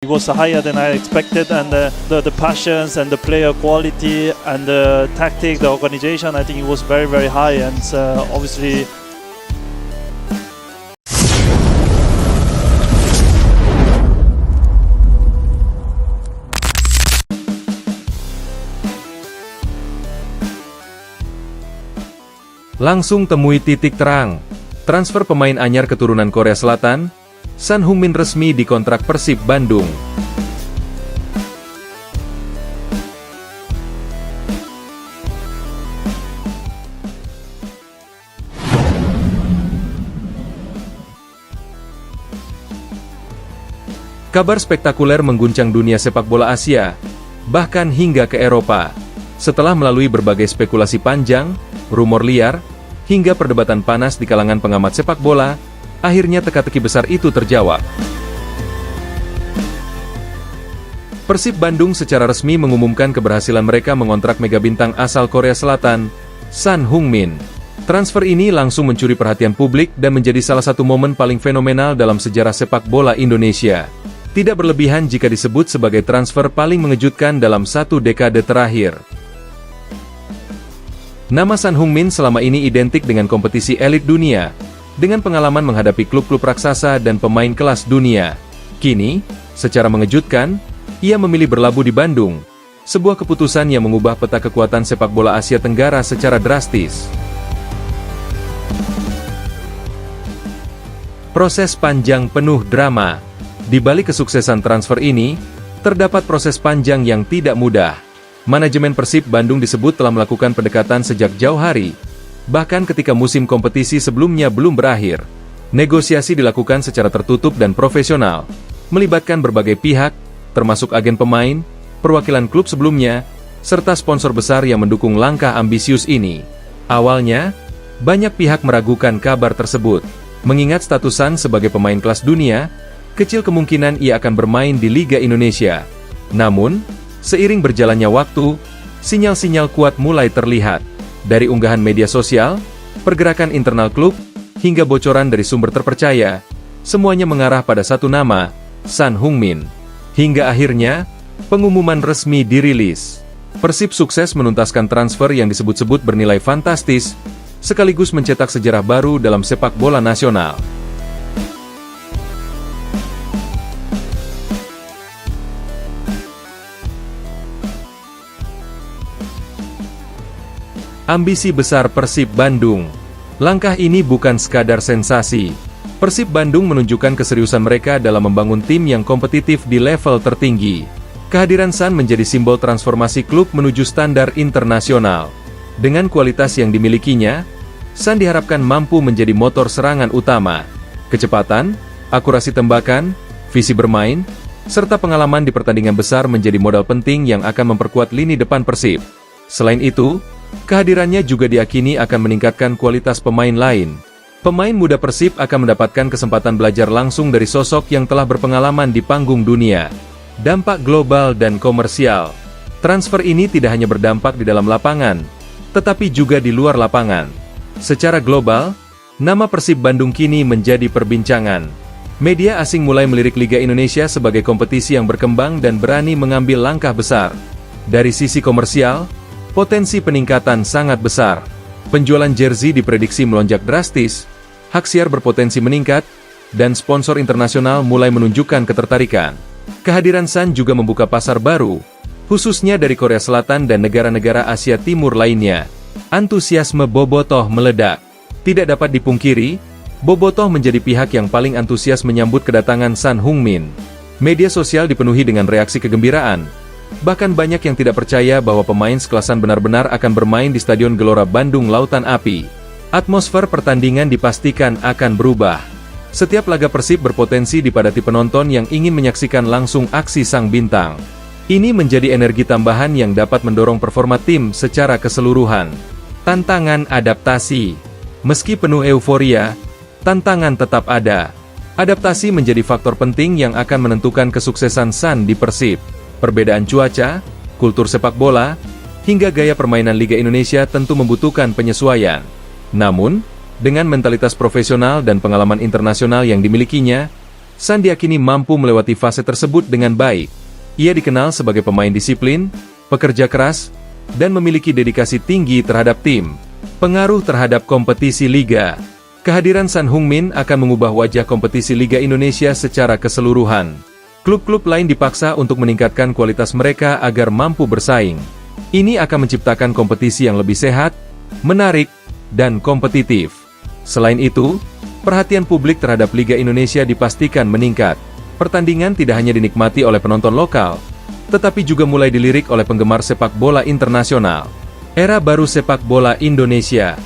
It was higher than I expected, and the passions and the player quality and the tactic, the organization, I think it was very, very high. And obviously, Langsung temui titik terang. Transfer pemain anyar keturunan Korea Selatan, Son Heung-min resmi dikontrak Persib Bandung. Kabar spektakuler mengguncang dunia sepak bola Asia, bahkan hingga ke Eropa. Setelah melalui berbagai spekulasi panjang, rumor liar, hingga perdebatan panas di kalangan pengamat sepak bola, akhirnya teka-teki besar itu terjawab. Persib Bandung secara resmi mengumumkan keberhasilan mereka mengontrak mega bintang asal Korea Selatan, Son Heung-min. Transfer ini langsung mencuri perhatian publik dan menjadi salah satu momen paling fenomenal dalam sejarah sepak bola Indonesia. Tidak berlebihan jika disebut sebagai transfer paling mengejutkan dalam satu dekade terakhir. Nama Son Heung-min selama ini identik dengan kompetisi elit dunia, dengan pengalaman menghadapi klub-klub raksasa dan pemain kelas dunia. Kini, secara mengejutkan, ia memilih berlabuh di Bandung, sebuah keputusan yang mengubah peta kekuatan sepak bola Asia Tenggara secara drastis. Proses panjang penuh drama. Di balik kesuksesan transfer ini, terdapat proses panjang yang tidak mudah. Manajemen Persib Bandung disebut telah melakukan pendekatan sejak jauh hari, bahkan ketika musim kompetisi sebelumnya belum berakhir. Negosiasi dilakukan secara tertutup dan profesional, melibatkan berbagai pihak, termasuk agen pemain, perwakilan klub sebelumnya, serta sponsor besar yang mendukung langkah ambisius ini. Awalnya, banyak pihak meragukan kabar tersebut. Mengingat status Son sebagai pemain kelas dunia, kecil kemungkinan ia akan bermain di Liga Indonesia. Namun, seiring berjalannya waktu, sinyal-sinyal kuat mulai terlihat. Dari unggahan media sosial, pergerakan internal klub, hingga bocoran dari sumber terpercaya, semuanya mengarah pada satu nama, Son Heung-min. Hingga akhirnya, pengumuman resmi dirilis. Persib sukses menuntaskan transfer yang disebut-sebut bernilai fantastis, sekaligus mencetak sejarah baru dalam sepak bola nasional. Ambisi besar Persib Bandung. Langkah ini bukan sekadar sensasi. Persib Bandung menunjukkan keseriusan mereka dalam membangun tim yang kompetitif di level tertinggi. Kehadiran Son menjadi simbol transformasi klub menuju standar internasional. Dengan kualitas yang dimilikinya, Son diharapkan mampu menjadi motor serangan utama. Kecepatan, akurasi tembakan, visi bermain, serta pengalaman di pertandingan besar menjadi modal penting yang akan memperkuat lini depan Persib. Selain itu, kehadirannya juga diyakini akan meningkatkan kualitas pemain lain. Pemain muda Persib akan mendapatkan kesempatan belajar langsung dari sosok yang telah berpengalaman di panggung dunia. Dampak global dan komersial. Transfer ini tidak hanya berdampak di dalam lapangan, tetapi juga di luar lapangan. Secara global, nama Persib Bandung kini menjadi perbincangan. Media asing mulai melirik Liga Indonesia sebagai kompetisi yang berkembang dan berani mengambil langkah besar. Dari sisi komersial, potensi peningkatan sangat besar. Penjualan jersey diprediksi melonjak drastis, hak siar berpotensi meningkat, dan sponsor internasional mulai menunjukkan ketertarikan. Kehadiran Son juga membuka pasar baru, khususnya dari Korea Selatan dan negara-negara Asia Timur lainnya. Antusiasme Bobotoh meledak. Tidak dapat dipungkiri, Bobotoh menjadi pihak yang paling antusias menyambut kedatangan Son Heung-min. Media sosial dipenuhi dengan reaksi kegembiraan. Bahkan banyak yang tidak percaya bahwa pemain sekelasan benar-benar akan bermain di Stadion Gelora Bandung Lautan Api. Atmosfer pertandingan dipastikan akan berubah. Setiap laga Persib berpotensi dipadati penonton yang ingin menyaksikan langsung aksi sang bintang. Ini menjadi energi tambahan yang dapat mendorong performa tim secara keseluruhan. Tantangan adaptasi. Meski penuh euforia, tantangan tetap ada. Adaptasi menjadi faktor penting yang akan menentukan kesuksesan Son di Persib. Perbedaan cuaca, kultur sepak bola, hingga gaya permainan Liga Indonesia tentu membutuhkan penyesuaian. Namun, dengan mentalitas profesional dan pengalaman internasional yang dimilikinya, San diyakini mampu melewati fase tersebut dengan baik. Ia dikenal sebagai pemain disiplin, pekerja keras, dan memiliki dedikasi tinggi terhadap tim. Pengaruh terhadap kompetisi Liga. Kehadiran Son Heung-min akan mengubah wajah kompetisi Liga Indonesia secara keseluruhan. Klub-klub lain dipaksa untuk meningkatkan kualitas mereka agar mampu bersaing. Ini akan menciptakan kompetisi yang lebih sehat, menarik, dan kompetitif. Selain itu, perhatian publik terhadap Liga Indonesia dipastikan meningkat. Pertandingan tidak hanya dinikmati oleh penonton lokal, tetapi juga mulai dilirik oleh penggemar sepak bola internasional. Era baru sepak bola Indonesia.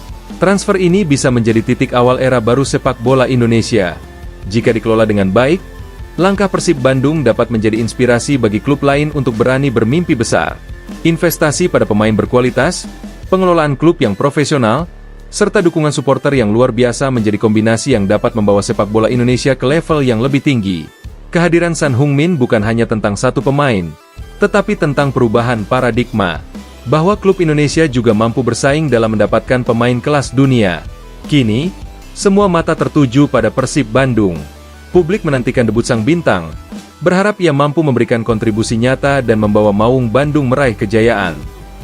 Transfer ini bisa menjadi titik awal era baru sepak bola Indonesia. Jika dikelola dengan baik, langkah Persib Bandung dapat menjadi inspirasi bagi klub lain untuk berani bermimpi besar. Investasi pada pemain berkualitas, pengelolaan klub yang profesional, serta dukungan supporter yang luar biasa menjadi kombinasi yang dapat membawa sepak bola Indonesia ke level yang lebih tinggi. Kehadiran Son Heung-min bukan hanya tentang satu pemain, tetapi tentang perubahan paradigma, bahwa klub Indonesia juga mampu bersaing dalam mendapatkan pemain kelas dunia. Kini, semua mata tertuju pada Persib Bandung. Publik menantikan debut sang bintang, berharap ia mampu memberikan kontribusi nyata dan membawa Maung Bandung meraih kejayaan.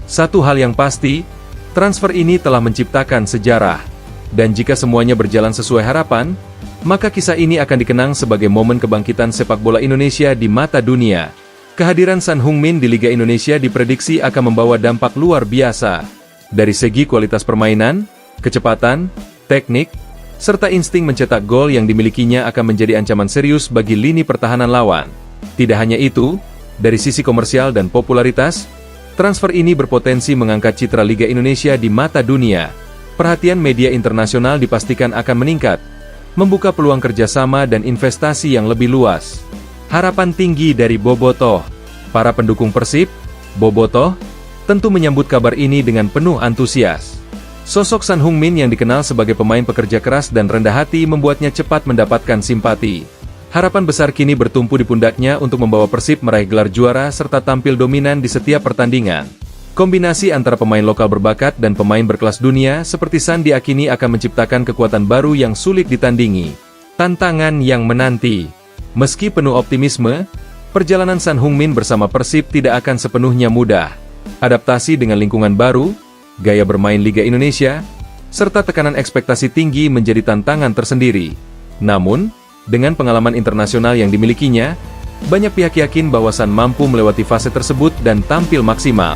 Satu hal yang pasti, transfer ini telah menciptakan sejarah. Dan jika semuanya berjalan sesuai harapan, maka kisah ini akan dikenang sebagai momen kebangkitan sepak bola Indonesia di mata dunia. Kehadiran Son Heung-min di Liga Indonesia diprediksi akan membawa dampak luar biasa. Dari segi kualitas permainan, kecepatan, teknik, serta insting mencetak gol yang dimilikinya akan menjadi ancaman serius bagi lini pertahanan lawan. Tidak hanya itu, dari sisi komersial dan popularitas, transfer ini berpotensi mengangkat citra Liga Indonesia di mata dunia. Perhatian media internasional dipastikan akan meningkat, membuka peluang kerjasama dan investasi yang lebih luas. Harapan tinggi dari Bobotoh. Para pendukung Persib, Bobotoh, tentu menyambut kabar ini dengan penuh antusias. Sosok Son Heung-min yang dikenal sebagai pemain pekerja keras dan rendah hati membuatnya cepat mendapatkan simpati. Harapan besar kini bertumpu di pundaknya untuk membawa Persib meraih gelar juara serta tampil dominan di setiap pertandingan. Kombinasi antara pemain lokal berbakat dan pemain berkelas dunia seperti Son diyakini akan menciptakan kekuatan baru yang sulit ditandingi. Tantangan yang menanti. Meski penuh optimisme, perjalanan Son Heung-min bersama Persib tidak akan sepenuhnya mudah. Adaptasi dengan lingkungan baru, gaya bermain Liga Indonesia, serta tekanan ekspektasi tinggi menjadi tantangan tersendiri. Namun, dengan pengalaman internasional yang dimilikinya, banyak pihak yakin bahwa Son mampu melewati fase tersebut dan tampil maksimal.